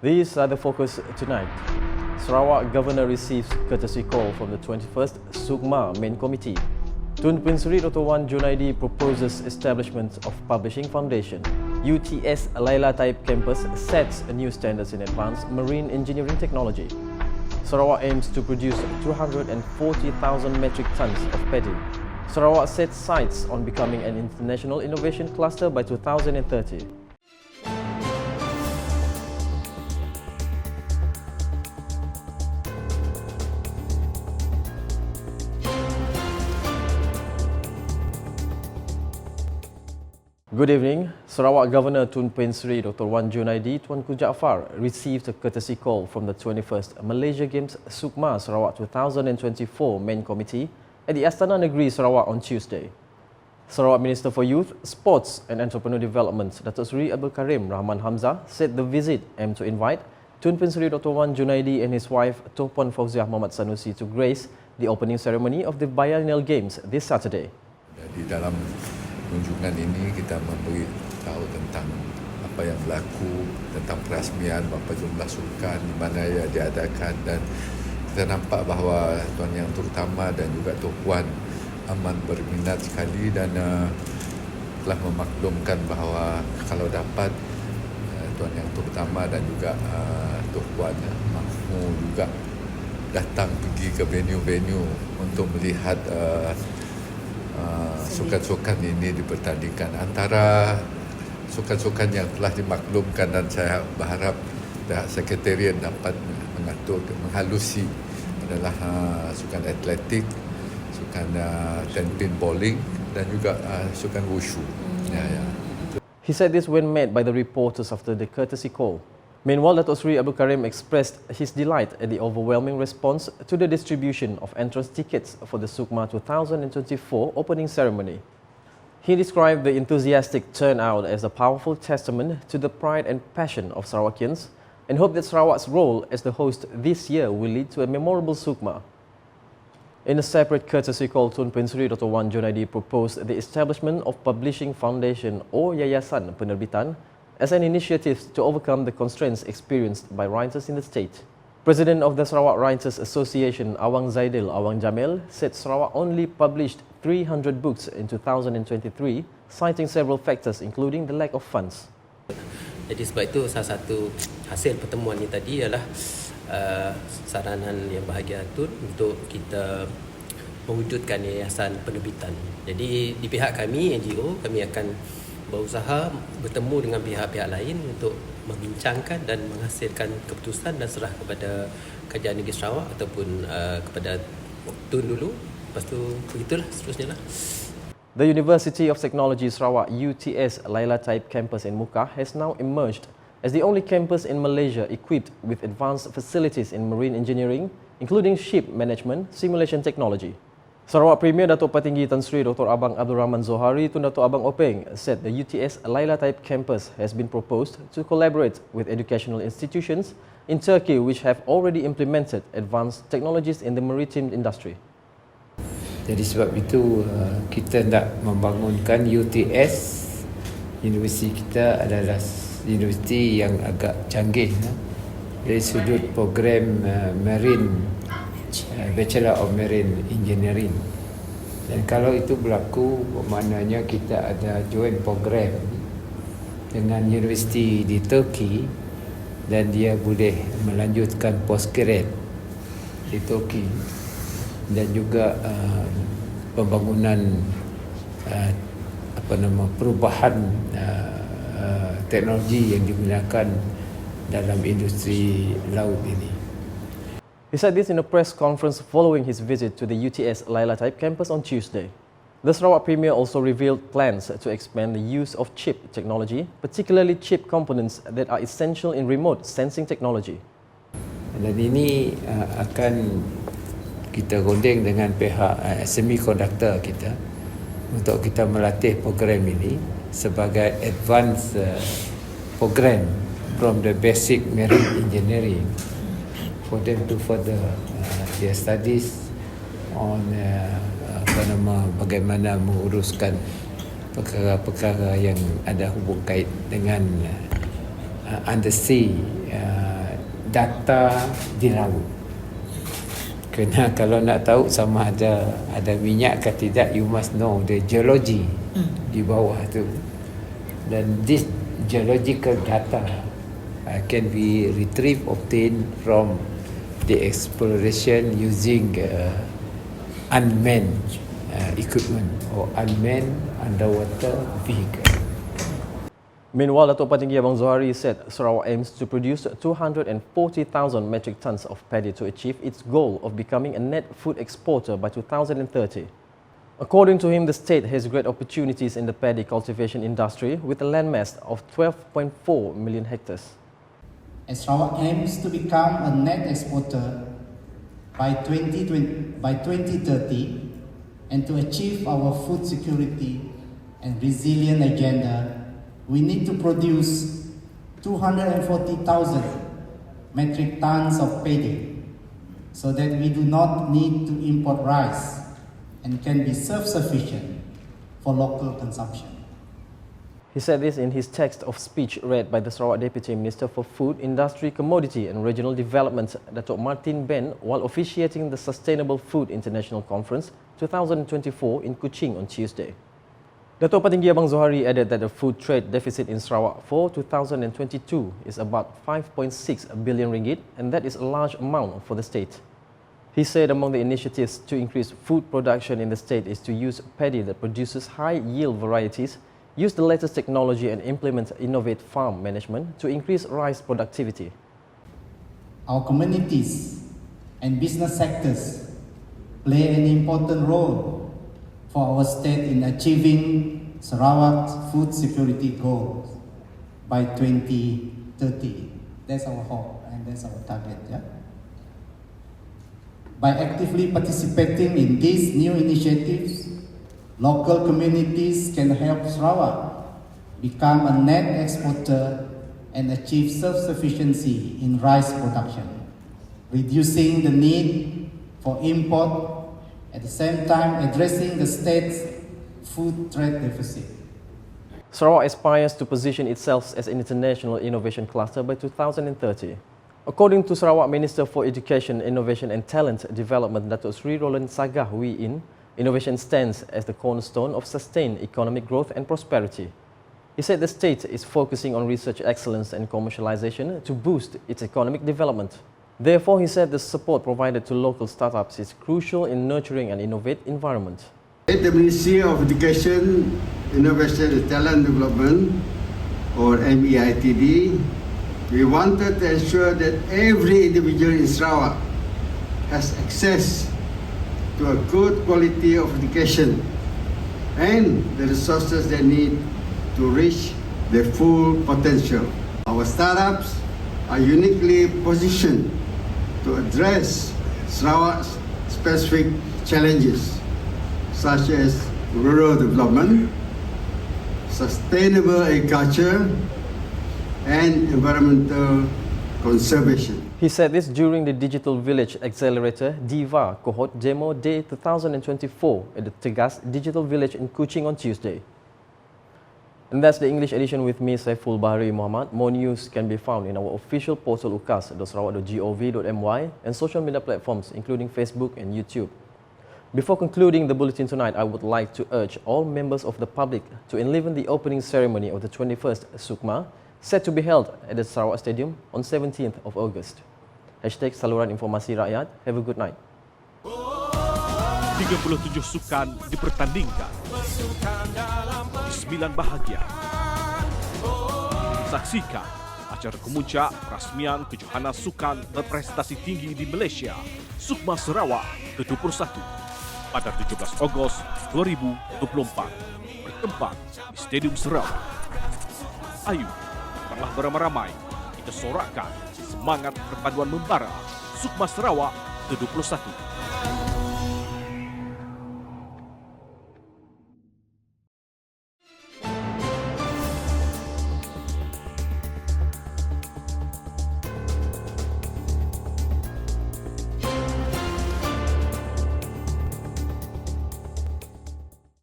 These are the focus tonight. Sarawak Governor receives courtesy call from the 21st SUKMA Main Committee. Tun Sri Dr. Wan Junaidi proposes establishment of Publishing Foundation. UTS Laila Taib campus sets new standards in advanced marine engineering technology. Sarawak aims to produce 240,000 metric tons of paddy. Sarawak sets sights on becoming an international innovation cluster by 2030. Good evening. Sarawak Governor Tun Sri Dr. Wan Junaidi Tuanku Jaafar received a courtesy call from the 21st Malaysia Games SUKMA Sarawak 2024 Main Committee at the Astana Negeri Sarawak on Tuesday. Sarawak Minister for Youth, Sports and Entrepreneur Development Datuk Seri Abdul Karim Rahman Hamzah said the visit aimed to invite Tun Sri Dr. Wan Junaidi and his wife Tuan Puan Fauziah Muhammad Sanusi to grace the opening ceremony of the Biennial Games this Saturday. Di dalam kunjungan ini kita memberi tahu tentang apa yang berlaku, tentang perasmian berapa jumlah sukan di mana ia diadakan, dan kita nampak bahawa Tuan Yang Terutama dan juga Tuan Puan amat berminat sekali dan telah memaklumkan bahawa kalau dapat Tuan Yang Terutama dan juga Tuan Puan mahu juga datang pergi ke venue-venue untuk melihat sukan-sukan ini dipertandingkan. Antara sukan-sukan yang telah dimaklumkan dan saya berharap pihak sekretariat dapat mengatur, menghalusi adalah sukan atletik, sukan 10-pin bowling dan juga sukan wushu. He said this when met by the reporters after the courtesy call. Meanwhile, Datuk Seri Abdul Karim expressed his delight at the overwhelming response to the distribution of entrance tickets for the SUKMA 2024 opening ceremony. He described the enthusiastic turnout as a powerful testament to the pride and passion of Sarawakians and hoped that Sarawak's role as the host this year will lead to a memorable SUKMA. In a separate courtesy call, Tun Sri Dr. Wan Junaidi proposed the establishment of Publishing Foundation or Yayasan Penerbitan as an initiative to overcome the constraints experienced by writers in the state. President of the Sarawak Writers Association, Awang Zaidil Awang Jamil, said Sarawak only published 300 books in 2023, citing several factors including the lack of funds. Jadi sebab itu salah satu hasil pertemuan ini tadi ialah saranan yang bahagia Tun untuk kita mewujudkan yayasan penerbitan. Jadi di pihak kami, NGO, kami akan berusaha bertemu dengan pihak-pihak lain untuk membincangkan dan menghasilkan keputusan dan serah kepada Kerajaan Negeri Sarawak ataupun kepada Tun dulu. Lepas tu begitulah seterusnya lah. The University of Technology Sarawak UTS Laila Taib campus in Muka has now emerged as the only campus in Malaysia equipped with advanced facilities in marine engineering, including ship management, simulation technology. Sarawak Premier Datuk Petinggi Tan Sri Dr. Abang Abdul Rahman Zohari Tun Datuk Abang Openg said the UTS Laila Taib campus has been proposed to collaborate with educational institutions in Turkey which have already implemented advanced technologies in the maritime industry. Jadi sebab itu kita nak membangunkan UTS. Universiti kita adalah universiti yang agak canggih dari sudut program marine, Bachelor of Marine Engineering. Dan kalau itu berlaku, maknanya kita ada joint program dengan universiti di Turki dan dia boleh melanjutkan postgrad di Turki dan juga pembangunan perubahan teknologi yang digunakan dalam industri laut ini. He said this in a press conference following his visit to the UTS Laila Taib campus on Tuesday. The Sarawak Premier also revealed plans to expand the use of chip technology, particularly chip components that are essential in remote sensing technology. Dan ini akan kita runding dengan pihak semiconductor kita untuk kita melatih program ini sebagai advanced program from the basic marine engineering for them to further their studies on bagaimana menguruskan perkara-perkara yang ada hubung kait dengan undersea data di laut. Kerana kalau nak tahu sama ada minyak ke tidak, you must know the geology di bawah tu. Dan this geological data can be retrieved, obtained from the exploration using unmanned equipment or unmanned underwater vehicle. Meanwhile, Datuk Patinggi Abang Zohari said Sarawak aims to produce 240,000 metric tons of paddy to achieve its goal of becoming a net food exporter by 2030. According to him, the state has great opportunities in the paddy cultivation industry with a landmass of 12.4 million hectares. As Sarawak aims to become a net exporter by 2030 and to achieve our food security and resilient agenda, we need to produce 240,000 metric tons of paddy so that we do not need to import rice and can be self-sufficient for local consumption. He said this in his text of speech read by the Sarawak Deputy Minister for Food, Industry, Commodity and Regional Development, Datuk Martin Ben, while officiating the Sustainable Food International Conference 2024 in Kuching on Tuesday. Datuk Patinggi Abang Zohari added that the food trade deficit in Sarawak for 2022 is about 5.6 billion ringgit, and that is a large amount for the state. He said among the initiatives to increase food production in the state is to use paddy that produces high-yield varieties, use the latest technology and implement innovative farm management to increase rice productivity. Our communities and business sectors play an important role for our state in achieving Sarawak's food security goals by 2030. That's our hope and that's our target. Yeah? By actively participating in these new initiatives, local communities can help Sarawak become a net exporter and achieve self-sufficiency in rice production, reducing the need for import, at the same time addressing the state's food trade deficit. Sarawak aspires to position itself as an international innovation cluster by 2030. According to Sarawak Minister for Education, Innovation and Talent Development, Datuk Sri Roland Sagah Wee In, innovation stands as the cornerstone of sustained economic growth and prosperity. He said the state is focusing on research excellence and commercialization to boost its economic development. Therefore, he said the support provided to local startups is crucial in nurturing an innovative environment. At the Ministry of Education, Innovation and Talent Development, or MEITD, we wanted to ensure that every individual in Sarawak has access to a good quality of education and the resources they need to reach their full potential. Our startups are uniquely positioned to address Sarawak's specific challenges such as rural development, sustainable agriculture, and environmental conservation. He said this during the Digital Village Accelerator DIVA Cohort Demo Day 2024 at the Tegas Digital Village in Kuching on Tuesday. And that's the English edition with me, Saiful Bahri Muhammad. More news can be found in our official portal ukas.sarawak.gov.my and social media platforms including Facebook and YouTube. Before concluding the bulletin tonight, I would like to urge all members of the public to enliven the opening ceremony of the 21st SUKMA, set to be held at the Sarawak Stadium on 17th of August. Hashtag Saluran Informasi Rakyat. Have a good night. 37 sukan dipertandingkan di 9 bahagian. Saksikan acara kemuncak perasmian kejohanan sukan berprestasi tinggi di Malaysia, SUKMA Sarawak ke-21 pada 17 Ogos 2024 bertempat di Stadium Sarawak. Ayo, datanglah beramai-ramai, kita sorakkan semangat perpaduan membara SUKMA Sarawak ke-21.